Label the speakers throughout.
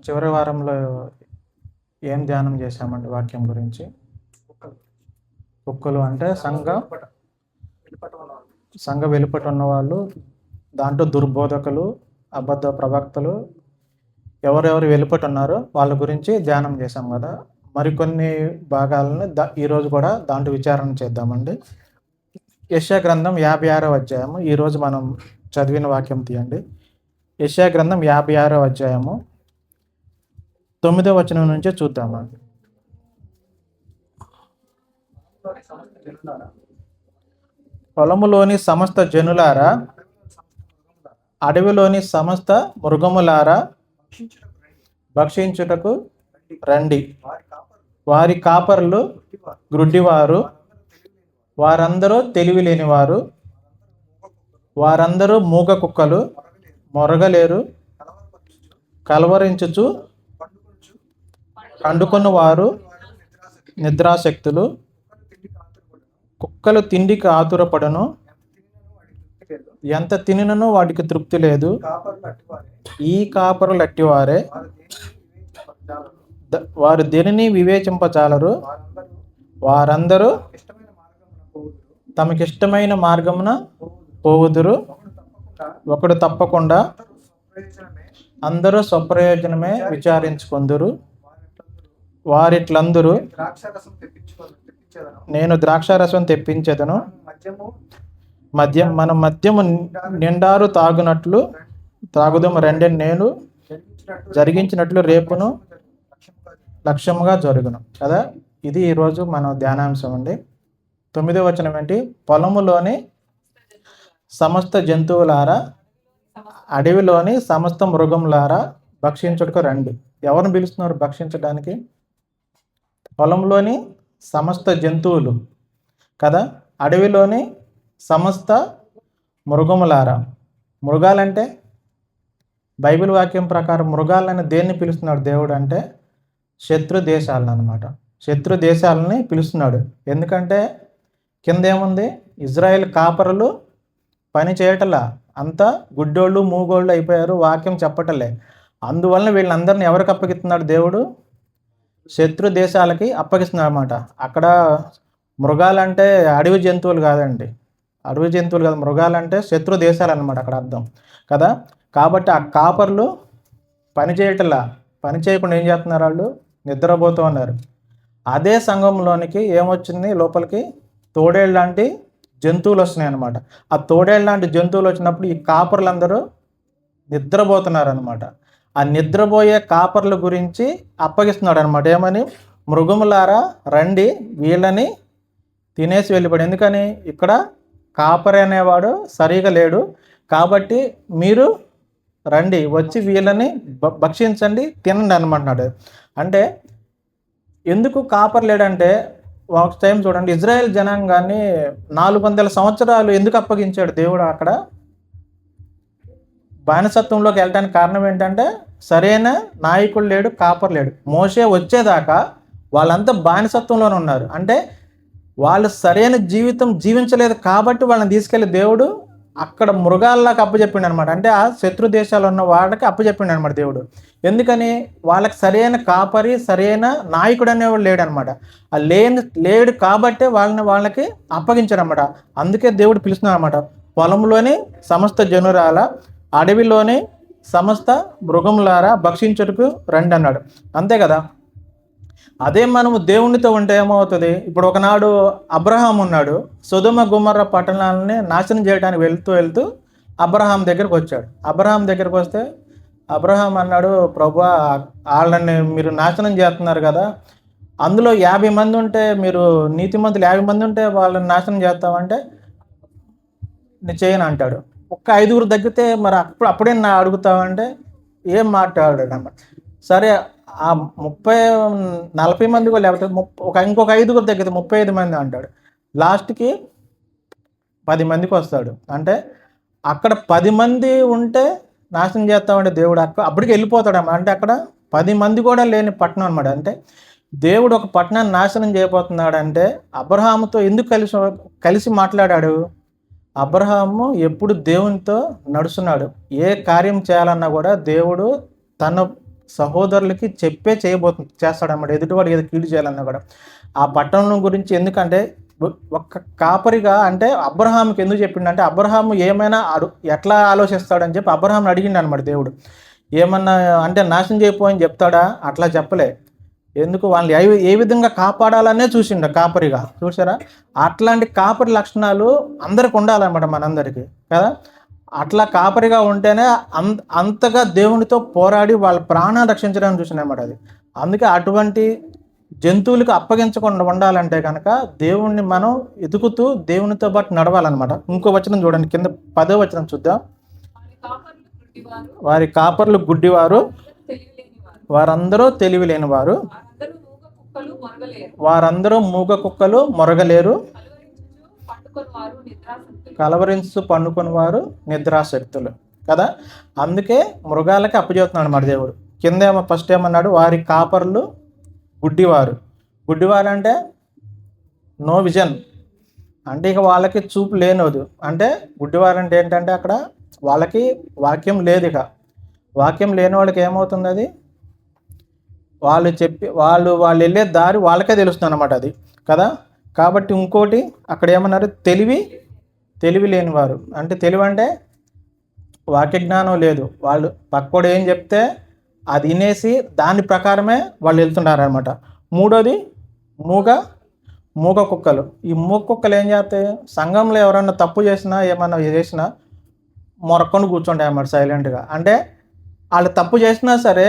Speaker 1: చివరి వారంలో ఏం ధ్యానం చేశామండి వాక్యం గురించి? కుక్కలు అంటే సంఘ వెలుపట ఉన్నవాళ్ళు, దాంట్లో దుర్బోధకులు, అబద్ధ ప్రవక్తలు, ఎవరెవరు వెలుపట ఉన్నారో వాళ్ళ గురించి ధ్యానం చేశాం కదా. మరికొన్ని భాగాలను ఈరోజు కూడా దాంట్లో విచారణ చేద్దామండి. యెషయా గ్రంథం 56వ అధ్యాయము. ఈరోజు మనం చదివిన వాక్యం తీయండి. యెషయా గ్రంథం 56వ అధ్యాయము 9వ వచనం నుంచే చూద్దామండి. పొలములోని సమస్త జనులారా, అడవిలోని సమస్త మృగములారా, భక్షించుటకు రండి. వారి కాపరులు గ్రుడ్డివారు, వారందరూ తెలివి లేనివారు, వారందరూ మూగ కుక్కలు, మొరగలేరు, కలవరించుచు పండుకొని వారు నిద్రాశక్తులు, కుక్కలు తిండికి ఆతురపడను, ఎంత తినినను వాటికి తృప్తి లేదు. ఈ కాపరులు అట్టివారే, వారు దేనిని వివేచింపచాలరు. వారందరూ తమకిష్టమైన మార్గమున పోవుదురు, ఒకడు తప్పకుండా. అందరూ స్వప్రయోజనమే విచారించుకొందురు. వారిట్లందరూ, నేను ద్రాక్షారసం తెప్పించెదను, మన మద్యము నిండారు తాగునట్లు త్రాగుదము రండి. నేను జరిగించినట్లు రేపును లక్ష్యముగా జరుగును కదా. ఇది ఈరోజు మన ధ్యానాంశం అండి. 9వ వచనం ఏంటి? పొలములోని సమస్త జంతువులారా, అడవిలోని సమస్త మృగములారా, భక్షించుటకు రండి. ఎవరిని పిలుస్తున్నారు భక్షించడానికి? పొలంలోని సమస్త జంతువులు కదా, అడవిలోని సమస్త మృగములారా. మృగాలంటే బైబిల్ వాక్యం ప్రకారం మృగాలని దేన్ని పిలుస్తున్నాడు దేవుడు అంటే? శత్రు దేశాలను అనమాట. శత్రు దేశాలని పిలుస్తున్నాడు. ఎందుకంటే కింద ఏముంది? ఇజ్రాయెల్ కాపరులు పని చేయటలా, అంతా గుడ్డోళ్ళు మూగోళ్ళు అయిపోయారు, వాక్యం చెప్పటలే. అందువలన వీళ్ళందరినీ ఎవరికి అప్పగిస్తున్నాడు దేవుడు? శత్రు దేశాలకి అప్పగిస్తున్నాడు అనమాట. అక్కడ మృగాలంటే అడవి జంతువులు కాదండి, అడవి జంతువులు కాదు, మృగాలంటే శత్రు దేశాలు అనమాట అక్కడ అర్థం కదా. కాబట్టి ఆ కాపర్లు పని చేయటలా, పని చేయకుండా ఏం చేస్తున్నారు? వాళ్ళు నిద్రపోతూ ఉన్నారు. అదే సంఘంలోనికి ఏమొచ్చింది? లోపలికి తోడేళ్ళు లాంటి జంతువులు వస్తున్నాయి అనమాట. ఆ తోడేళ్ళు లాంటి జంతువులు వచ్చినప్పుడు ఈ కాపర్లందరూ నిద్రపోతున్నారు అనమాట. ఆ నిద్రపోయే కాపర్ల గురించి అప్పగిస్తున్నాడు అనమాట. ఏమని? మృగములారా రండి, వీళ్ళని తినేసి వెళ్ళిపోయాడు. ఎందుకని? ఇక్కడ కాపరి అనేవాడు సరిగా లేడు, కాబట్టి మీరు రండి, వచ్చి వీళ్ళని భక్షించండి, తినండి అనమంటున్నాడు. అంటే ఎందుకు కాపరి లేడంటే, ఒక టైం చూడండి, ఇజ్రాయెల్ జనాంగాన్ని 400 సంవత్సరాలు ఎందుకు అప్పగించాడు దేవుడు? అక్కడ బానిసత్వంలోకి వెళ్ళడానికి కారణం ఏంటంటే సరైన నాయకుడు లేడు, కాపర్ లేడు. మోషే వచ్చేదాకా వాళ్ళంతా బానిసత్వంలోనే ఉన్నారు. అంటే వాళ్ళు సరైన జీవితం జీవించలేదు కాబట్టి వాళ్ళని తీసుకెళ్ళి దేవుడు అక్కడ మృగాల్లాగా అప్పచెప్పిండు అనమాట. అంటే ఆ శత్రు దేశాలు ఉన్న వాళ్ళకి అప్పచెప్పిండు అనమాట దేవుడు. ఎందుకని? వాళ్ళకి సరైన కాపరి, సరైన నాయకుడు అనేవాడు లేడు అనమాట. ఆ లేడు కాబట్టే వాళ్ళకి అప్పగించాడు అనమాట. అందుకే దేవుడు పిలుస్తున్నాడు అనమాట, పొలంలోని సమస్త జనురాల, అడవిలోని సమస్త మృగములారా, భక్షించుటకు రండి అన్నాడు. అంతే కదా. అదే మనము దేవునితో ఉంటే ఏమవుతుంది? ఇప్పుడు ఒకనాడు అబ్రహాం ఉన్నాడు, సొదొమ గొమొర్రా పట్టణాలని నాశనం చేయడానికి వెళ్తూ అబ్రహాం దగ్గరకు వచ్చాడు. అబ్రహాం దగ్గరకు వస్తే అబ్రహాం అన్నాడు, ప్రభువా, వాళ్ళని మీరు నాశనం చేస్తున్నారు కదా, అందులో 50 మంది ఉంటే, మీరు నీతిమంతులు 50 మంది ఉంటే వాళ్ళని నాశనం చేస్తామంటే నేను చేయను అంటాడు. ఒక్క 5గురు తగ్గితే మరి అప్పుడే నా అడుగుతావంటే ఏం మాట్లాడాడు అన్నమాట. సరే, ఆ 40 మంది కూడా లేకపోతే ఇంకొక 5గురు తగ్గితే 35 మంది అంటాడు. లాస్ట్కి 10 మందికి వస్తాడు. అంటే అక్కడ 10 మంది ఉంటే నాశనం చేస్తామంటే దేవుడు అప్పటికి వెళ్ళిపోతాడమ్మా. అంటే అక్కడ 10 మంది కూడా లేని పట్టణం అనమాట. అంటే దేవుడు ఒక పట్టణాన్ని నాశనం చేయబోతున్నాడంటే అబ్రహాముతో ఎందుకు కలిసి మాట్లాడాడు? అబ్రహాము ఎప్పుడు దేవునితో నడుస్తున్నాడు. ఏ కార్యం చేయాలన్నా కూడా దేవుడు తన సహోదరులకి చెప్పే చేస్తాడన్నమాట. ఎదుటివాడు ఏదో కీడు చేయాలన్నా కూడా ఆ పట్టణం గురించి. ఎందుకంటే ఒక్క కాపరిగా అంటే అబ్రహాముకి ఎందుకు చెప్పిండంటే, అబ్రహాము ఏమైనా ఎట్లా ఆలోచిస్తాడని చెప్పి అబ్రహాంని అడిగిండు అనమాట దేవుడు. ఏమన్నా అంటే నాశనం చేయకపోని చెప్తాడా? అట్లా చెప్పలే. ఎందుకు వాళ్ళని ఏ విధంగా కాపాడాలనే చూసిండు కాపరిగా. చూసారా? అట్లాంటి కాపరి లక్షణాలు అందరికి ఉండాలన్నమాట, మనందరికీ కదా. అట్లా కాపరిగా ఉంటేనే అంతగా దేవునితో పోరాడి వాళ్ళ ప్రాణాలు రక్షించడానికి చూసినమాట అది. అందుకే అటువంటి జంతువులకు అప్పగించకుండా ఉండాలంటే కనుక దేవుణ్ణి మనం ఎదుగుతూ దేవునితో పాటు నడవాలన్నమాట. ఇంకో వచనం చూడండి, కింద 10వ వచనం చూద్దాం. వారి కాపర్లు గుడ్డివారు, వారందరూ తెలివి లేనివారు, వారందరూ మూగ కుక్కలు మొరగలేరు, కలవరించు పండుకొని వారు నిద్రాశక్తులు కదా. అందుకే మృగాలకి అప్పచెబుతున్నాడు అన్నమాట దేవుడు. కింద ఫస్ట్ ఏమన్నాడు? వారి కాపర్లు గుడ్డివారు. గుడ్డివారు అంటే నో విజన్, అంటే ఇక వాళ్ళకి చూపు లేనోదు. అంటే గుడ్డివారు అంటే ఏంటంటే అక్కడ వాళ్ళకి వాక్యం లేదు. ఇక వాక్యం లేని వాళ్ళకి ఏమవుతుంది? అది వాళ్ళు వెళ్ళే దారి వాళ్ళకే తెలుస్తుంది అన్నమాట అది కదా. కాబట్టి ఇంకోటి అక్కడ ఏమన్నారు? తెలివి లేనివారు. అంటే తెలివి అంటే వాక్య జ్ఞానం లేదు. వాళ్ళు పక్కోడు ఏం చెప్తే అది వినేసి దాని ప్రకారమే వాళ్ళు వెళ్తున్నారనమాట. మూడోది మూగ కుక్కలు. ఈ మూగ కుక్కలు ఏం చేస్తాయి? సంఘంలో ఎవరన్నా తప్పు చేసినా ఏమన్నా చేసినా మొరక్కొని కూర్చుంటాయి అన్నమాట సైలెంట్గా. అంటే వాళ్ళు తప్పు చేసినా సరే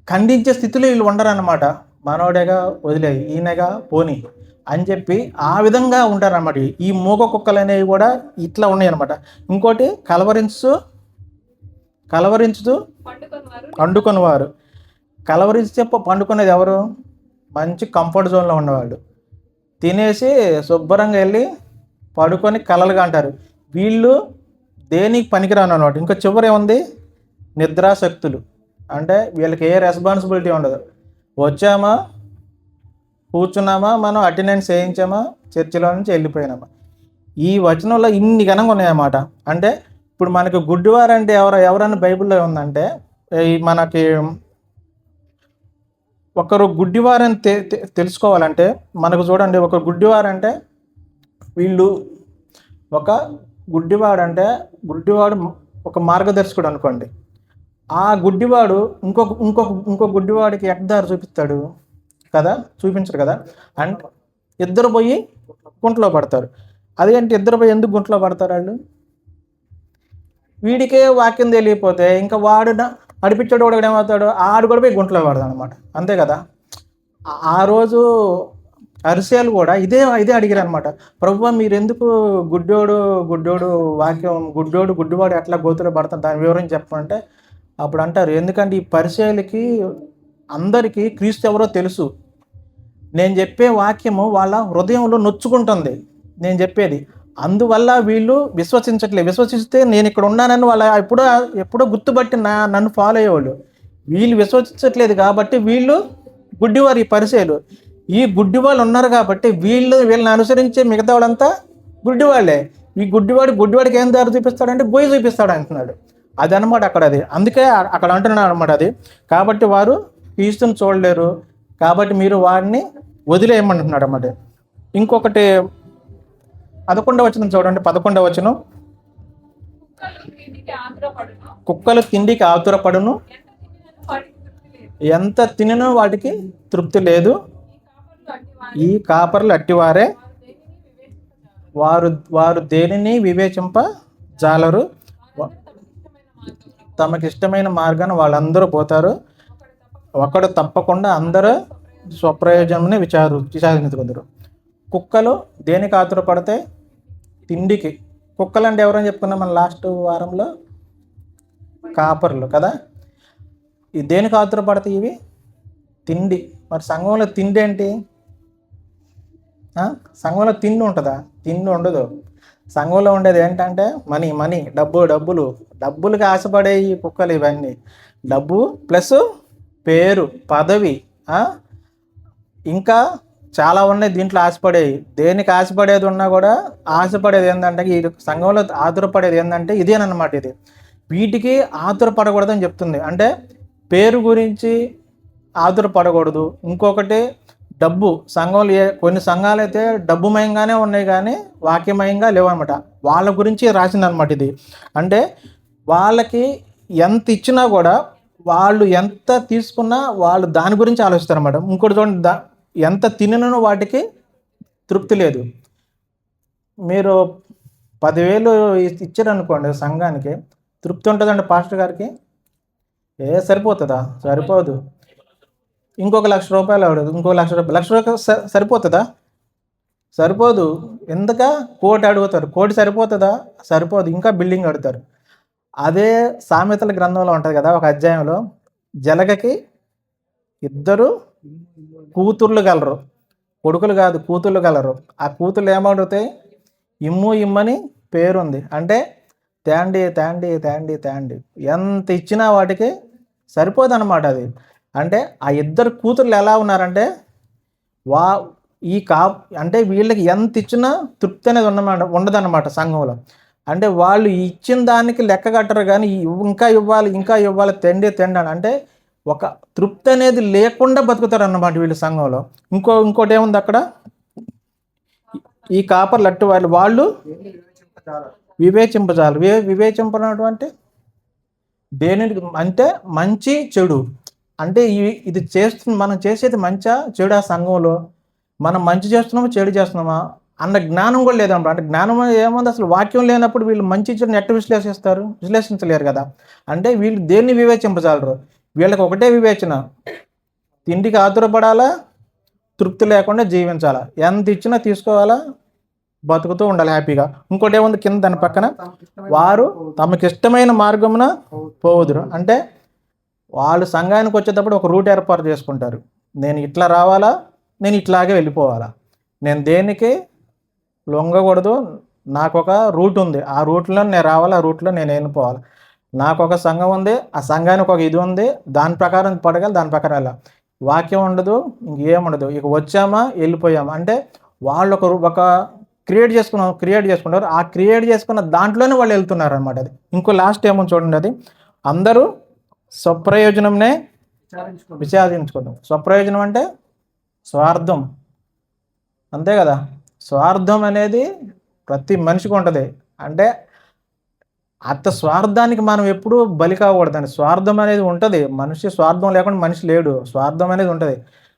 Speaker 1: ఖండించే స్థితిలో వీళ్ళు ఉండరన్నమాట. మనోడేగా వదిలేయి, ఈయనగా పోని అని చెప్పి ఆ విధంగా ఉంటారన్నమాట. ఈ మూగ కుక్కలు అనేవి కూడా ఇట్లా ఉన్నాయి అనమాట. ఇంకోటి కలవరించుతూ పండుకొని వారు. కలవరిస్తే పండుకునేది ఎవరు? మంచి కంఫర్ట్ జోన్లో ఉన్నవాళ్ళు. తినేసి శుభ్రంగా వెళ్ళి పడుకొని కలలుగా అంటారు. వీళ్ళు దేనికి పనికిరాను అన్నమాట. ఇంకా చివరి ఏముంది? నిద్రాశక్తులు. అంటే వీళ్ళకి ఏ రెస్పాన్సిబిలిటీ ఉండదు. వచ్చామా, కూర్చున్నామా, మనం అటెండెన్స్ వేయించామా, చర్చిలో నుంచి వెళ్ళిపోయినామా. ఈ వచనంలో ఇన్ని ఘనంగా ఉన్నాయన్నమాట. అంటే ఇప్పుడు మనకి గుడ్డివారంటే ఎవరన్నా బైబిల్లో ఉందంటే, మనకి ఒకరు గుడ్డివారని తెలుసుకోవాలంటే మనకు చూడండి, ఒక గుడ్డివారంటే వీళ్ళు గుడ్డివాడు ఒక మార్గదర్శకుడు అనుకోండి. ఆ గుడ్డివాడు ఇంకో గుడ్డివాడికి ఎట్దారు చూపిస్తాడు కదా, చూపించరు కదా. అంటే ఇద్దరు పోయి గుంటలో పడతారు. అదేంటి ఇద్దరు పోయి ఎందుకు గుంటలో పడతారు? వాళ్ళు వీడికే వాక్యం తెలియకపోతే ఇంకా వాడు నడిపించాడు కూడా ఏమవుతాడు? ఆడు కూడా పోయి గుంటలో పడతాడు అనమాట. అంతే కదా. ఆ రోజు అరిసేలు కూడా ఇదే అడిగారు అనమాట. ప్రభువా, మీరు ఎందుకు గుడ్డోడు వాక్యం గుడ్డివాడు ఎట్లా గోతులో పడతాడు, దాని వివరం చెప్పంటే అప్పుడు అంటారు, ఎందుకంటే ఈ పరిచయాలకి అందరికీ క్రీస్తు ఎవరో తెలుసు. నేను చెప్పే వాక్యము వాళ్ళ హృదయంలో నొచ్చుకుంటుంది నేను చెప్పేది. అందువల్ల వీళ్ళు విశ్వసించట్లేదు. విశ్వసిస్తే నేను ఇక్కడ ఉన్నానని వాళ్ళ ఎప్పుడో గుర్తుపట్టి నన్ను ఫాలో అయ్యేవాళ్ళు. వీళ్ళు విశ్వసించట్లేదు కాబట్టి వీళ్ళు గుడ్డివారు. ఈ పరిచయాలు ఈ గుడ్డివాళ్ళు ఉన్నారు కాబట్టి వీళ్ళని అనుసరించే మిగతా వాళ్ళంతా గుడ్డివాళ్ళే. ఈ గుడ్డివాడికి ఏం దారి చూపిస్తాడంటే గొయ్యి చూపిస్తాడు అంటున్నాడు. అది అనమాట అక్కడ. అది అందుకే అక్కడ అంటున్నాడు అనమాట. అది కాబట్టి వారు క్రీస్తుని చూడలేరు, కాబట్టి మీరు వారిని వదిలేయమంటున్నాడు అన్నమాట. ఇంకొకటి 11వ వచనం చూడండి. 11వ వచనం, కుక్కలు తిండికి ఆతురపడును, ఎంత తినినో వాటికి తృప్తి లేదు. ఈ కాపర్లు అట్టివారే, వారు దేనిని వివేచింప జాలరు. తమకిష్టమైన మార్గాన్ని వాళ్ళందరూ పోతారు, ఒకడు తప్పకుండా అందరూ స్వప్రయోజనం విచారించుకుందరు. కుక్కలు దేనికి ఆతురపడితే? తిండికి. కుక్కలు అంటే ఎవరని చెప్పుకున్నాం మన లాస్ట్ వారంలో? కాపర్లు కదా. ఈ దేనికి ఆతురపడతాయి? ఇవి తిండి. మరి సంఘంలో తిండి ఏంటి? సంఘంలో తిండి ఉంటుందా? తిండి ఉండదు. సంఘంలో ఉండేది ఏంటంటే మనీ, డబ్బులకి ఆశపడే ఈ కుక్కలు ఇవన్నీ. డబ్బు ప్లస్ పేరు, పదవి, ఇంకా చాలా ఉన్నాయి దీంట్లో ఆశపడేవి. దేనికి ఆశపడేది ఉన్నా కూడా ఆశపడేది ఏంటంటే, ఈ సంఘంలో ఆతురపడేది ఏంటంటే ఇదేనమాట. ఇది వీటికి ఆతురపడకూడదని చెప్తుంది. అంటే పేరు గురించి ఆతురపడకూడదు. ఇంకొకటి డబ్బు. సంఘంలో కొన్ని సంఘాలు అయితే డబ్బుమయంగానే ఉన్నాయి కానీ వాక్యమయంగా లేవన్నమాట. వాళ్ళ గురించి రాసిందనమాట ఇది. అంటే వాళ్ళకి ఎంత ఇచ్చినా కూడా వాళ్ళు ఎంత తీసుకున్నా వాళ్ళు దాని గురించి ఆలోచిస్తారు అన్నమాట. ఇంకోటి చూడండి, ఎంత తినను వాటికి తృప్తి లేదు. మీరు 10,000 ఇచ్చారనుకోండి సంఘానికి, తృప్తి ఉంటుందండి పాస్టర్ గారికి? సరిపోతుందా? సరిపోదు. ఇంకొక ₹1,00,000 అవడదు, ఇంకో ₹1,00,000 సరిపోతుందా? సరిపోదు. ఎందుక? కోటి అడుగుతారు. కోటి సరిపోతుందా? సరిపోదు. ఇంకా బిల్డింగ్ అడుగుతారు. అదే సామెతల గ్రంథంలో ఉంటుంది కదా, ఒక అధ్యాయంలో జలగకి 2 కూతుర్లు గలరు, కొడుకులు కాదు కూతుర్లు గలరు. ఆ కూతుర్లు ఏమడుగుతాయి? ఇమ్ము ఇమ్మని పేరుంది. అంటే తేండి తేండి తేండి తేండి, ఎంత ఇచ్చినా వాటికి సరిపోదు అనమాట అది. అంటే ఆ 2 కూతుర్లు ఎలా ఉన్నారంటే ఈ అంటే వీళ్ళకి ఎంత ఇచ్చినా తృప్తి అనేది ఉండదన్నమాట సంఘంలో. అంటే వాళ్ళు ఇచ్చిన దానికి లెక్క కట్టరు కానీ ఇంకా ఇవ్వాలి ఇంకా ఇవ్వాలి, తెండి అని. అంటే ఒక తృప్తి అనేది లేకుండా బతుకుతారు అన్నమాట వీళ్ళు సంఘంలో. ఇంకోటి ఏముంది అక్కడ? ఈ కాపర్లు అట్టు వాళ్ళు వివేచింపజాలు. వివేచింపడం అంటే దేనికి? అంటే మంచి చెడు. అంటే ఇది మనం చేసేది మంచా చెడు? ఆ సంఘంలో మనం మంచి చేస్తున్నామా చెడు చేస్తున్నామా అన్న జ్ఞానం కూడా లేదన్నమాట. అంటే జ్ఞానం ఏముంది? అసలు వాక్యం లేనప్పుడు వీళ్ళు మంచి చెడుని ఎట్ట విశ్లేషించలేరు కదా. అంటే వీళ్ళు దేన్ని వివేచింపజాలరు? వీళ్ళకి ఒకటే వివేచన, తిండికి ఆతురపడాలా, తృప్తి లేకుండా జీవించాలా, ఎంత ఇచ్చినా తీసుకోవాలా, బతుకుతూ ఉండాలి హ్యాపీగా. ఇంకోటి ఏముంది కింద దాని పక్కన? వారు తమకిష్టమైన మార్గమున పోవుదురు. అంటే వాళ్ళు సంఘానికి వచ్చేటప్పుడు ఒక రూట్ ఏర్పాటు చేసుకుంటారు. నేను ఇట్లా రావాలా, నేను ఇట్లాగే వెళ్ళిపోవాలా, నేను దేనికి లొంగకూడదు, నాకు ఒక రూట్ ఉంది, ఆ రూట్లో నేను రావాలి, ఆ రూట్లో నేను వెళ్ళిపోవాలి. నాకు ఒక సంఘం ఉంది, ఆ సంఘానికి ఒక ఇది ఉంది, దాని ప్రకారం పడగలి, దాని ప్రకారం వెళ్ళాలి. వాక్యం ఉండదు, ఇంకేముండదు, ఇక వచ్చామా వెళ్ళిపోయామా. అంటే వాళ్ళు ఒక క్రియేట్ చేసుకుంటారు. ఆ క్రియేట్ చేసుకున్న దాంట్లోనే వాళ్ళు వెళ్తున్నారు అనమాట. అది ఇంకో లాస్ట్ ఏమో చూడండి, అది అందరూ స్వప్రయోజనంనే విచారించుకుందాం. స్వప్రయోజనం అంటే స్వార్థం, అంతే కదా. స్వార్థం అనేది ప్రతి మనిషికి ఉంటుంది. అంటే అంత స్వార్థానికి మనం ఎప్పుడూ బలి కాకూడదండి. స్వార్థం అనేది ఉంటుంది. మనిషి స్వార్థం లేకుండా మనిషి లేడు. స్వార్థం అనేది ఉంటుంది.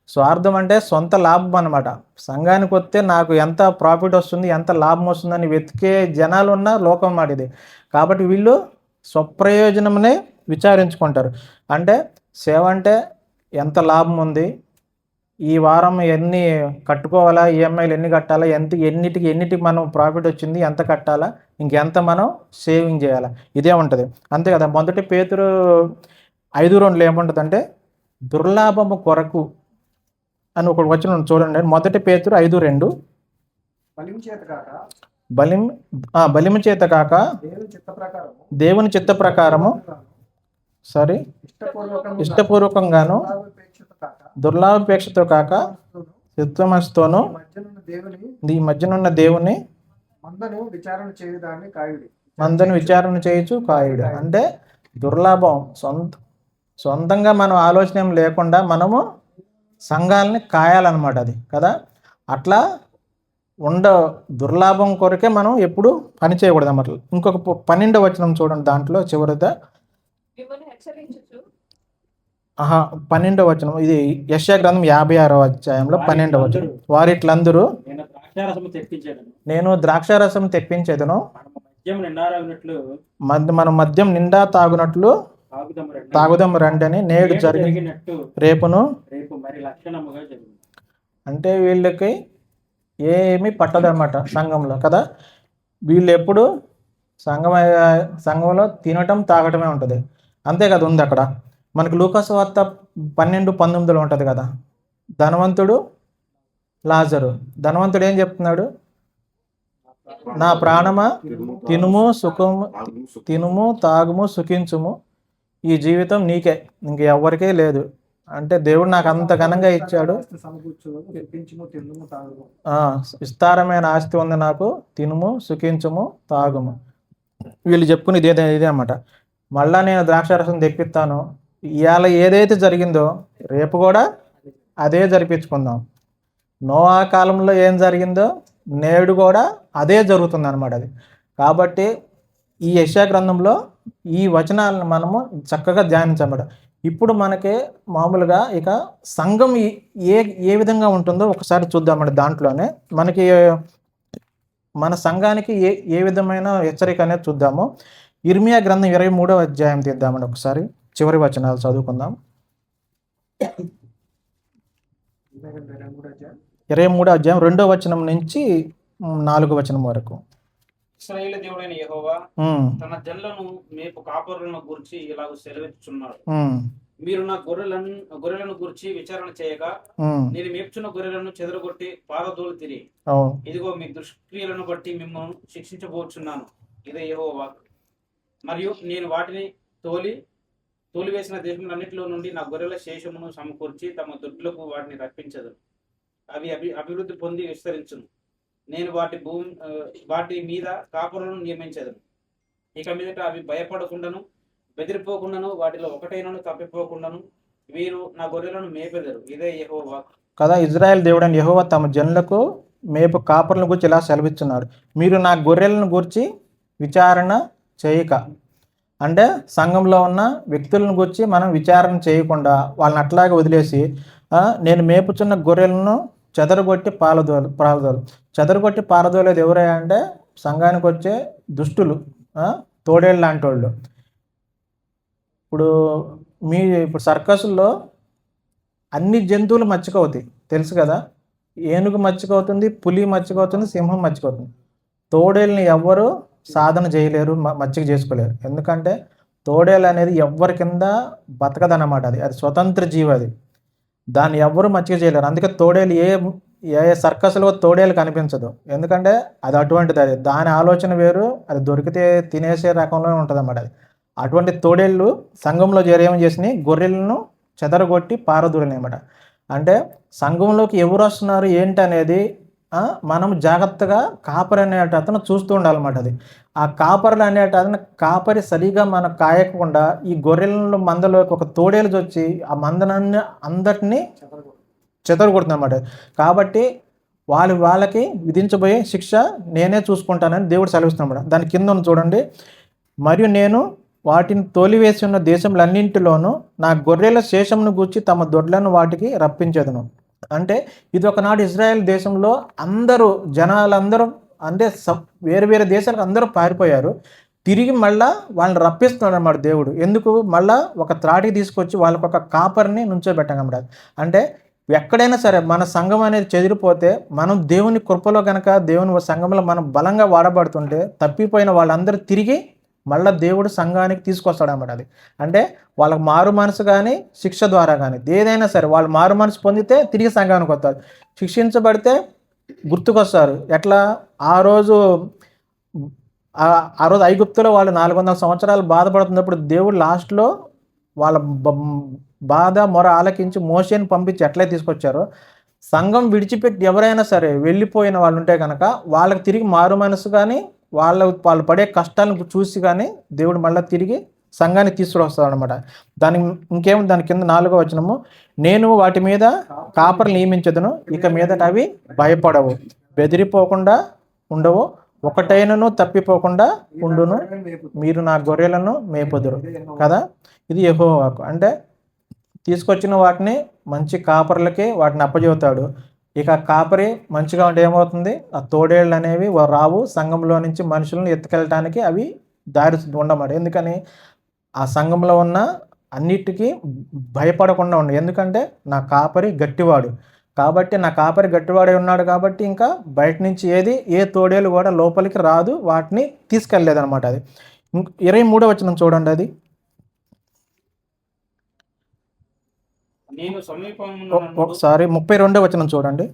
Speaker 1: స్వార్థం అంటే సొంత లాభం అనమాట. సంఘానికి వస్తే నాకు ఎంత ప్రాఫిట్ వస్తుంది, ఎంత లాభం వస్తుందని వెతికే జనాలు ఉన్న లోకం మాట ఇది. కాబట్టి వీళ్ళు స్వప్రయోజనమనే విచారించుకుంటారు. అంటే సేవ అంటే ఎంత లాభం ఉంది, ఈ వారం ఎన్ని కట్టుకోవాలా, ఈఎంఐలు ఎన్ని కట్టాలా, ఎన్నిటికి మనం ప్రాఫిట్ వచ్చింది, ఎంత కట్టాలా, ఇంకెంత మనం సేవింగ్ చేయాలా, ఇదే ఉంటుంది. అంతే కదా. మొదటి పేతురు 5:2 ఏముంటుందంటే దుర్లాభము కొరకు అని ఒకటి వచ్చిన చూడండి. మొదటి పేతురు 5:2 బలిము చేత కాక దేవుని చిత్త ప్రకారము ఇష్టపూర్వకంగాను దుర్లాభాపేక్షతో కాక చిత్తమస్తోను ఈ మధ్యనున్న దేవుని మందను విచారణ చేయొచ్చు కాయుడు. అంటే దుర్లాభం సొంతంగా మనం ఆలోచన ఏం లేకుండా మనము సంఘాలని కాయాలన్నమాట, అది కదా. అట్లా దుర్లాభం కొరకే మనం ఎప్పుడు పని చేయకూడదు అన్నమాట. ఇంకొక 12వ వచనం చూడండి, దాంట్లో చివరిదా 12వ వచనం. ఇది యెషయా గ్రంథం 56వ అధ్యాయంలో 12వ వచనం. వారిట్లందరూ నేను ద్రాక్షారసం తెప్పించేదను, మన మద్యం నిండా తాగునట్లు తాగుదాము రండి అని నేడు జరిగినట్టు రేపును. అంటే వీళ్ళకి ఏమీ పట్టదన్నమాట సంఘంలో కదా. వీళ్ళు ఎప్పుడు సంఘంలో తినటం తాగటమే ఉంటుంది, అంతే కదా. ఉంది అక్కడ మనకి లూకాసు వార్త 12:19 ఉంటుంది కదా. ధనవంతుడు లాజరు. ధనవంతుడు ఏం చెప్తున్నాడు? నా ప్రాణమా తినుము తాగుము సుఖించుము, ఈ జీవితం నీకే, ఇంకెవ్వరికే లేదు. అంటే దేవుడు నాకు అంత ఘనంగా ఇచ్చాడు, విస్తారమైన ఆస్తి ఉంది నాకు, తినుము సుఖించుము తాగుము. వీళ్ళు చెప్పుకుని ఇదే అన్నమాట. మళ్ళా నేను ద్రాక్షారసం తెప్పిస్తాను, ఇవాళ ఏదైతే జరిగిందో రేపు కూడా అదే జరిపించుకుందాం. నోవా కాలంలో ఏం జరిగిందో నేడు కూడా అదే జరుగుతుంది అనమాట అది. కాబట్టి ఈ యెషయా గ్రంథంలో ఈ వచనాలను మనము చక్కగా ధ్యానించమాట. ఇప్పుడు మనకి మామూలుగా ఇక సంఘం ఏ ఏ విధంగా ఉంటుందో ఒకసారి చూద్దామండి. దాంట్లోనే మనకి మన సంఘానికి ఏ ఏ విధమైన హెచ్చరిక అనేది చూద్దాము. ఇర్మియా గ్రంథం 23వ అధ్యాయం తీద్దామండి. ఒకసారి చివరి వచనాలు చదువుకుందాం. 23వ అధ్యాయం 2వ వచనం నుంచి 4వ వచనం వరకు.
Speaker 2: ఇశ్రాయేలు దేవుడైన యెహోవా తన జనులను మేపు కాపరులను గురించి ఇలాగ సెలవిచ్చుచున్నాడు. మీరు నా గొర్రెలను గురించి విచారణ చేయగా నేను మేపుచున్న గొర్రెలను చెదరగొట్టి పారదోలుతిరి. ఇదిగో మీ దుష్క్రియలను బట్టి మిమ్మల్ని శిక్షించబోచున్నాను. ఇదే యెహోవా వాక్కు. మరియు నేను వాటిని తోలివేసిన దేశములన్నిటిలో నుండి నా గొర్రెల శేషమును సమకూర్చి తమ దొడ్లకు వాటిని రప్పించదు. అవి అభివృద్ధి పొంది విస్తరించును. నేను వాటి మీద కాపులను నియమించదను. ఇక మీదట అవి భయపడకుండాను బెదిరిపోకుండాను వాటిలో ఒకటైనను తప్పిపోకుండాను వీరు నా గొర్రెలను మేపెదరు. ఇదే యెహోవా
Speaker 1: కదా. ఇజ్రాయెల్ దేవుడైన యెహోవా తమ జనులకు మేపు కాపరులను గురించి ఇలా సెలవిస్తున్నారు. మీరు నా గొర్రెలను గురించి విచారణ చేయక, అంటే సంఘంలో ఉన్న వ్యక్తులను గురించి మనం విచారణ చేయకుండా వాళ్ళని అట్లాగే వదిలేసి నేను మేపుచున్న గొర్రెలను చెదరగొట్టి పారదోలు. చెదరగొట్టి పారదోలేది ఎవరయ్యా అంటే సంఘానికి వచ్చే దుష్టులు, తోడేళ్ళు లాంటి వాళ్ళు. ఇప్పుడు సర్కస్లో అన్ని జంతువులు మచ్చికవుతాయి, తెలుసు కదా. ఏనుగు మచ్చికవుతుంది, పులి మచ్చికవుతుంది, సింహం మచ్చికవుతుంది. తోడేళ్ళని ఎవ్వరు సాధన చేయలేరు, మచ్చిక చేసుకోలేరు. ఎందుకంటే తోడేళ్ళు అనేది ఎవ్వరి కింద బతకదన్నమాట. అది స్వతంత్ర జీవి. అది దాన్ని ఎవ్వరూ మచ్చిక చేయలేరు. అందుకే తోడేళ్ళు ఏ సర్కస్లో తోడేళ్ళు కనిపించదు. ఎందుకంటే అది అటువంటిది. అది దాని ఆలోచన వేరు, అది దొరికితే తినేసే రకంలో ఉంటుంది అన్నమాట. అది అటువంటి తోడేళ్ళు సంఘంలో ఏం చేసినాయి, గొర్రెలను చెదరగొట్టి పారదూరనమాట. అంటే సంఘంలోకి ఎవరు వస్తున్నారు ఏంటి అనేది మనం జాగ్రత్తగా కాపరి అనేట అతను చూస్తూ ఉండాలన్నమాట. అది ఆ కాపరులు అనేట అతను కాపరి సరిగా మనం కాయకుండా ఈ గొర్రెల మందలోకి ఒక తోడేలు వచ్చి ఆ మందనాన్ని అందరినీ చెదరగొడుతుందన్నమాట. కాబట్టి వాళ్ళకి విధించబోయే శిక్ష నేనే చూసుకుంటానని దేవుడు సెలవిస్తున్నాడు. దాని కింద చూడండి. మరియు నేను వాటిని తోలివేసి ఉన్న దేశములన్నింటిలోనూ నా గొర్రెల శేషమును గూర్చి తమ దొడ్లను వాటికి రప్పించదును. అంటే ఇది ఒకనాడు ఇజ్రాయెల్ దేశంలో జనాలందరూ అంటే వేరు వేరే దేశాలకు అందరూ పారిపోయారు. తిరిగి మళ్ళా వాళ్ళని రప్పిస్తున్నాడు అన్నమాట దేవుడు. ఎందుకు? మళ్ళా ఒక త్రాటికి తీసుకొచ్చి వాళ్ళకు ఒక కాపరిని నుంచోబెట్టామన్నమాట. అంటే ఎక్కడైనా సరే మన సంఘం అనేది చెదిరిపోతే మనం దేవుని కృపలో కనుక దేవుని సంఘంలో మనం బలంగా వాడబడుతుంటే తప్పిపోయిన వాళ్ళందరూ తిరిగి మళ్ళీ దేవుడు సంఘానికి తీసుకొస్తాడు అన్నమాట. అది అంటే వాళ్ళకి మారు మనసు కానీ శిక్ష ద్వారా కానీ ఏదైనా సరే వాళ్ళు మారు మనసు పొందితే తిరిగి సంఘానికి వస్తారు. శిక్షించబడితే గుర్తుకొస్తారు. ఎట్లా? ఆ రోజు ఐగుప్తులో వాళ్ళు 400 సంవత్సరాలు బాధపడుతున్నప్పుడు దేవుడు లాస్ట్లో వాళ్ళ బాధ మొర ఆలకించి మోషేని పంపించి ఎట్లయితే తీసుకొచ్చారో సంఘం విడిచిపెట్టి ఎవరైనా సరే వెళ్ళిపోయిన వాళ్ళు ఉంటే కనుక వాళ్ళకి తిరిగి మారు మనసు కానీ వాళ్ళు పడే కష్టాలను చూసి కానీ దేవుడు మళ్ళీ తిరిగి సంఘాన్ని తీసుకువస్తాడు అనమాట. దాని కింద 4వ వచనము, నేను వాటి మీద కాపర్లు నియమించదును, ఇక మీదట అవి భయపడవు, బెదిరిపోకుండా ఉండవు, ఒకటైనను తప్పిపోకుండా ఉండును, మీరు నా గొర్రెలను మేపుదురు. కదా. ఇది యెహోవా వాక్కు. అంటే తీసుకొచ్చిన వాటిని మంచి కాపర్లకి వాటిని అప్పచెబుతాడు. ఇక కాపరి మంచిగా ఉంటే ఏమవుతుంది, ఆ తోడేళ్ళు అనేవి రావు, సంఘంలో నుంచి మనుషులను ఎత్తుకెళ్ళటానికి అవి దారి ఉండమాట. ఎందుకని? ఆ సంఘంలో ఉన్న అన్నిటికీ భయపడకుండా ఉండు. ఎందుకంటే నా కాపరి గట్టివాడు. కాబట్టి నా కాపరి గట్టివాడే ఉన్నాడు కాబట్టి ఇంకా బయట నుంచి ఏ తోడేలు కూడా లోపలికి రాదు, వాటిని తీసుకెళ్ళలేదన్నమాట. అది 23వ వచనం చూడండి. అది
Speaker 2: నేను
Speaker 1: ఒకసారి 32వ వచనం చూడండి.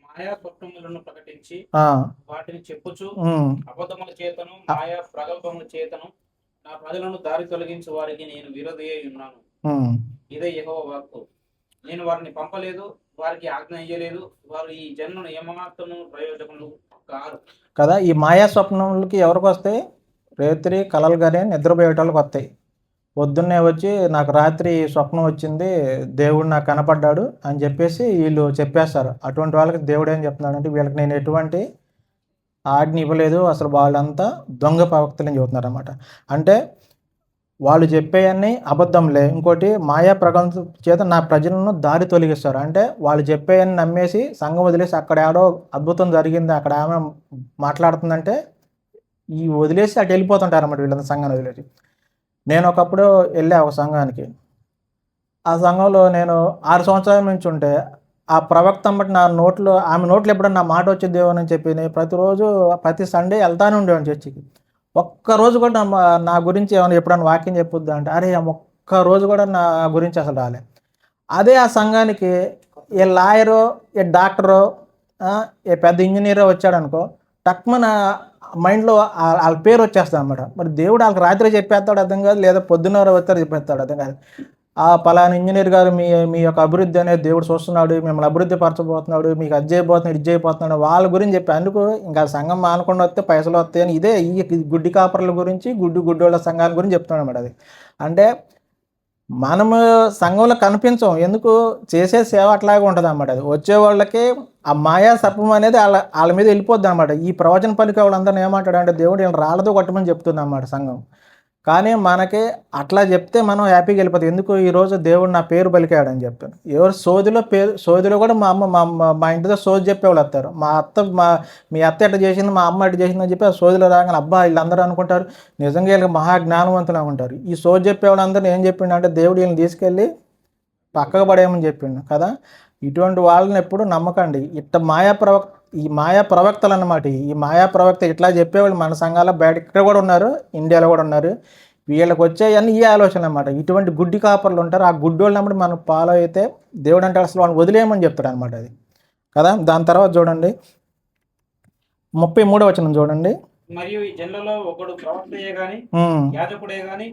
Speaker 2: మాయా స్వప్నములను ప్రకటించి వాటిని చెప్పుచు అబద్ధముల చేతను మాయా ప్రగల్భముల చేతను నా ప్రజలను దారి తొలగించు వారికి నేను విరోధి అయి ఉన్నాను. ఇదే యెహోవా వాక్కు. నేను వారిని పంపలేదు, వారికి ఆజ్ఞ ఇయ్యలేదు, వారు ఈ జనులను ఏమాత్రము ప్రయోజకులు కారు.
Speaker 1: కదా. ఈ మాయా స్వప్నములకి ఎవరికి వస్తాయి? రేత్రి కలలు కానీ నిద్రపోయేటోళ్ళకి వస్తాయి. పొద్దున్నే వచ్చి నాకు రాత్రి స్వప్నం వచ్చింది, దేవుడు నాకు కనపడ్డాడు అని చెప్పేసి వీళ్ళు చెప్పేస్తారు. అటువంటి వాళ్ళకి దేవుడు ఏం చెప్తున్నాడంటే, వీళ్ళకి నేను ఎటువంటి ఆజ్ఞ ఇవ్వలేదు, అసలు వాళ్ళంతా దొంగ ప్రవక్తలని చెబుతున్నారన్నమాట. అంటే వాళ్ళు చెప్పేయన్నీ అబద్ధంలే. ఇంకోటి మాయా ప్రపంచం చేత నా ప్రజలను దారి తొలగిస్తారు. అంటే వాళ్ళు చెప్పేయన్ని నమ్మేసి సంఘం వదిలేసి అక్కడ ఏడో అద్భుతం జరిగింది, అక్కడ ఆమె మాట్లాడుతుందంటే ఈ వదిలేసి అటు వెళ్ళిపోతుంటారు అన్నమాట వీళ్ళంతా సంఘాన్ని వదిలేసి. నేను ఒకప్పుడు వెళ్ళా ఒక సంఘానికి. ఆ సంఘంలో నేను 6 సంవత్సరాల నుంచి ఉంటే ఆ ప్రవక్త అమ్మటి నా నోట్లో, ఆమె నోట్లో ఎప్పుడన్నా మాట వచ్చిద్దేమో అని చెప్పి నేను ప్రతిరోజు ప్రతి సండే వెళ్తానే ఉండేవాడిని చర్చికి. ఒక్కరోజు కూడా నా గురించి ఏమైనా ఎప్పుడన్నా వాక్యం చెప్పొద్దా అంటే, అరే ఒక్కరోజు కూడా నా గురించి అసలు రాలే. అదే ఆ సంఘానికి ఏ లాయరో, ఏ డాక్టరో, ఏ పెద్ద ఇంజనీరో వచ్చాడనుకో, టక్మన మైండ్లో వాళ్ళ పేరు వచ్చేస్తుంది అనమాట. మరి దేవుడు వాళ్ళకి రాత్రి చెప్పేస్తాడు అర్థం కాదు, లేదా పొద్దున్న వచ్చారు చెప్పేస్తాడు అర్థం కాదు. ఆ పలానా ఇంజనీర్ గారు మీ యొక్క అభివృద్ధి అనేది దేవుడు చూస్తున్నాడు, మిమ్మల్ని అభివృద్ధి పరచబోతున్నాడు, మీకు అది చేయబోతున్నాడు, ఇది చేయబోతున్నాడు, వాళ్ళ గురించి చెప్పి అందుకు ఇంకా సంఘం మానకుండా వస్తే పైసలు వస్తాయి అని ఇదే ఈ గుడ్డి కాపర్ల గురించి, గుడ్డోళ్ళ సంఘాల గురించి చెప్తున్నాడు అన్నమాట. అది అంటే మనము సంఘంలో కనిపించం, ఎందుకు చేసే సేవ అట్లాగే ఉంటుంది అన్నమాట. అది వచ్చే వాళ్ళకి ఆ మాయా సర్పం అనేది వాళ్ళ మీద వెళ్ళిపోద్ది అనమాట. ఈ ప్రవచన పలికే వాళ్ళందరూ ఏమంటాడు అంటే, దేవుడు వీళ్ళని రాళ్ళతో కొట్టమని చెప్తుంది అన్నమాట సంఘం. కానీ మనకి అట్లా చెప్తే మనం హ్యాపీగా వెళ్ళిపోతాం. ఎందుకు ఈరోజు దేవుడు నా పేరు పలికాడని చెప్పాను. ఎవరు సోదిలో కూడా మా ఇంటితో సోది చెప్పేవాళ్ళు వస్తారు. మీ అత్త ఎట్లా చేసింది, మా అమ్మ ఎట్లా చేసిందని చెప్పి ఆ సోదిలో రాగానే అబ్బా వీళ్ళందరూ అనుకుంటారు నిజంగా వీళ్ళకి మహా జ్ఞానవంతులు అనుకుంటారు. ఈ సోది చెప్పేవాళ్ళందరూ ఏం చెప్పిండు అంటే, దేవుడు వీళ్ళని తీసుకెళ్ళి పక్కకు పడేయమని చెప్పిండు కదా. ఇటువంటి వాళ్ళని ఎప్పుడు నమ్మకండి. ఈ మాయా ప్రవక్తలు అన్నమాట. ఈ మాయా ప్రవక్త ఇట్లా చెప్పేవాళ్ళు మన సంఘాల బయట ఇక్కడ కూడా ఉన్నారు, ఇండియాలో కూడా ఉన్నారు. వీళ్ళకి వచ్చాయని ఈ ఆలోచన అన్నమాట. ఇటువంటి గుడ్డి కాపర్లు ఉంటారు. ఆ గుడ్డోళ్ళు అన్నమాట మనం ఫాలో అయితే దేవుడు అంటే అసలు వాళ్ళని వదిలేయమని చెప్తాడు అనమాట. అది కదా. దాని తర్వాత చూడండి 33వ వచనం చూడండి.
Speaker 2: మరియు ఈ జనులలో ఒకడు ప్రవక్తయే గాని యాజకుడే గాని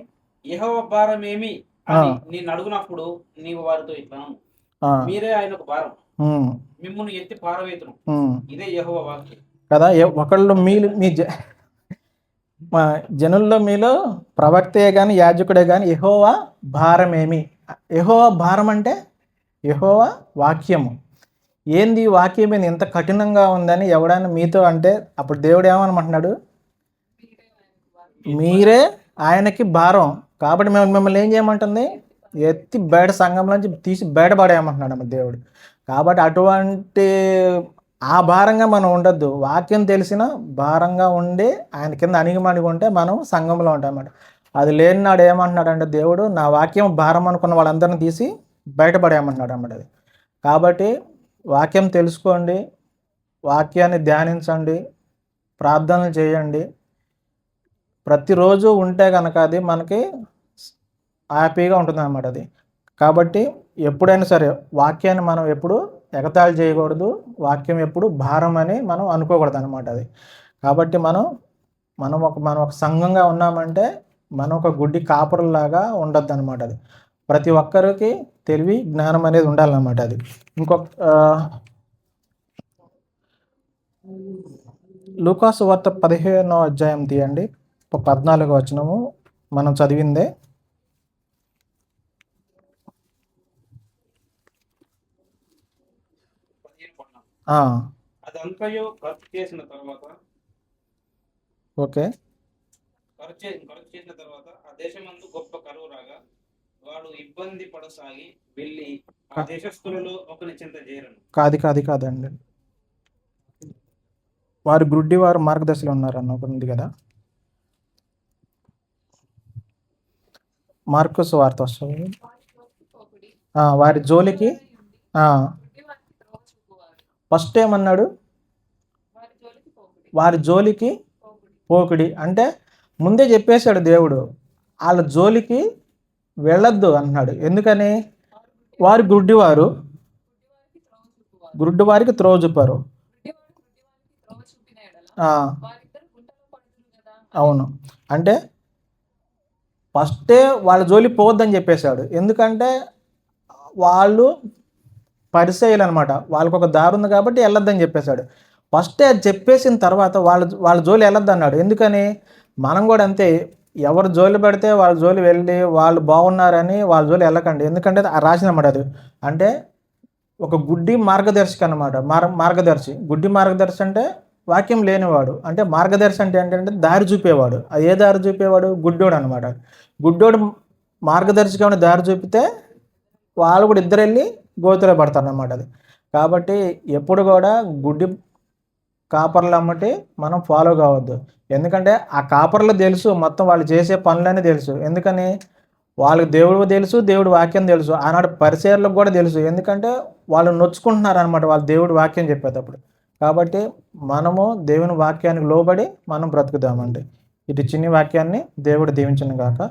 Speaker 2: యెహోవా భారమేమి అని నేను అడుగునప్పుడు నీవు వారితో ఇట్లా, మీరే ఆయనకు భారం, మిమ్మును ఎత్తి పారవేతును, ఇదే యెహోవా వాక్యం
Speaker 1: కదా. ఒకళ్ళు మీ జనుల్లో మీలో ప్రవక్తే కానీ యాజకుడే కానీ యెహోవా భారమేమి. యెహోవా భారం అంటే యెహోవా వాక్యము. ఏంది వాక్యం మీద ఎంత కఠినంగా ఉందని ఎవడైనా మీతో అంటే అప్పుడు దేవుడు ఏమనమంటున్నాడు, మీరే ఆయనకి భారం. కాబట్టి మిమ్మల్ని ఏం చేయమంటుంది, ఎత్తి బయట సంఘంలోంచి తీసి బయటపడేయమంటున్నాడు అమ్మ దేవుడు. కాబట్టి అటువంటి ఆ భారంగా మనం ఉండొద్దు. వాక్యం తెలిసిన భారంగా ఉండి ఆయన కింద అణిగిమణిగి ఉంటే మనం సంఘంలో ఉంటామన్నమాట. అది లేని నాడు ఏమంటున్నాడు అంటే దేవుడు, నా వాక్యం భారం అనుకున్న వాళ్ళందరినీ తీసి బయటపడేయమంటున్నాడు అన్నమాట. అది కాబట్టి వాక్యం తెలుసుకోండి, వాక్యాన్ని ధ్యానించండి, ప్రార్థనలు చేయండి. ప్రతిరోజు ఉంటే కనుక అది మనకి హ్యాపీగా ఉంటుంది అన్నమాట. అది కాబట్టి ఎప్పుడైనా సరే వాక్యాన్ని మనం ఎప్పుడు ఎగతాళి చేయకూడదు, వాక్యం ఎప్పుడు భారం అని మనం అనుకోకూడదు అనమాట. అది కాబట్టి మనం ఒక సంఘంగా ఉన్నామంటే మనం ఒక గుడ్డి కాపురలాగా ఉండద్దు అనమాట. అది ప్రతి ఒక్కరికి తెలివి జ్ఞానం అనేది ఉండాలన్నమాట. అది ఇంకొక లూకాసు వార్త 15వ అధ్యాయం తీయండి, 14వ వచనము మనం చదివిందే.
Speaker 2: అదంతయు ఖర్చు చేసిన తర్వాత
Speaker 1: ఓకే
Speaker 2: ఖర్చు చేసిన తర్వాత ఆ దేశమందు గొప్ప కరువు రాగా వాడు ఇబ్బంది పడసాగి వెళ్ళి ఆ దేశస్థులలో ఒకని చింత చేరను.
Speaker 1: కాదండి, వారు గుడ్డి వారు మార్గదర్శిలో ఉన్నారన్న ఒకటి ఉంది కదా. మార్కుసు వార్త వస్తుంది. వారి జోలికి ఫస్ట్ ఏమన్నాడు, వారి జోలికి పోకుడి అంటే ముందే చెప్పేశాడు దేవుడు, వాళ్ళ జోలికి వెళ్ళొద్దు అన్నాడు. ఎందుకని, వారు గుడ్డి వారికి త్రోవ చూపారు. అవును, అంటే ఫస్టే వాళ్ళ జోలికి పోవద్దని చెప్పేశాడు. ఎందుకంటే వాళ్ళు పరిసయ్యులు అనమాట, వాళ్ళకు ఒక దారి ఉంది కాబట్టి వెళ్ళొద్దని చెప్పేశాడు. ఫస్టే అది చెప్పేసిన తర్వాత వాళ్ళ జోలి వెళ్ళొద్దు అన్నాడు. ఎందుకని, మనం కూడా అంతే, ఎవరు జోలి పెడితే వాళ్ళ జోలి వెళ్ళి వాళ్ళు బాగున్నారని వాళ్ళ జోలి వెళ్ళకండి. ఎందుకంటే రాసినమాట అది. అంటే ఒక గుడ్డి మార్గదర్శి అనమాట. మార్గదర్శి. గుడ్డి మార్గదర్శి అంటే వాక్యం లేనివాడు. అంటే మార్గదర్శి అంటే ఏంటంటే దారి చూపేవాడు. అది ఏ దారి చూపేవాడు? గుడ్డోడు అనమాట. గుడ్డోడు మార్గదర్శిగా దారి చూపితే వాళ్ళు కూడా ఇద్దరు వెళ్ళి గోతులో పడతారు అన్నమాట అది. కాబట్టి ఎప్పుడు కూడా గుడ్డి కాపర్లు అమ్మటి మనం ఫాలో కావద్దు. ఎందుకంటే ఆ కాపర్లు తెలుసు మొత్తం వాళ్ళు చేసే పనులన్నీ తెలుసు. ఎందుకని? వాళ్ళకి దేవుడు తెలుసు, దేవుడి వాక్యం తెలుసు. ఆనాడు పరిసయ్యులకు కూడా తెలుసు. ఎందుకంటే వాళ్ళు నొచ్చుకుంటున్నారు అనమాట వాళ్ళు దేవుడి వాక్యం చెప్పేటప్పుడు. కాబట్టి మనము దేవుని వాక్యానికి లోబడి మనం బ్రతుకుదామండి. ఇటు చిన్ని వాక్యాన్ని దేవుడు దీవించును గాక.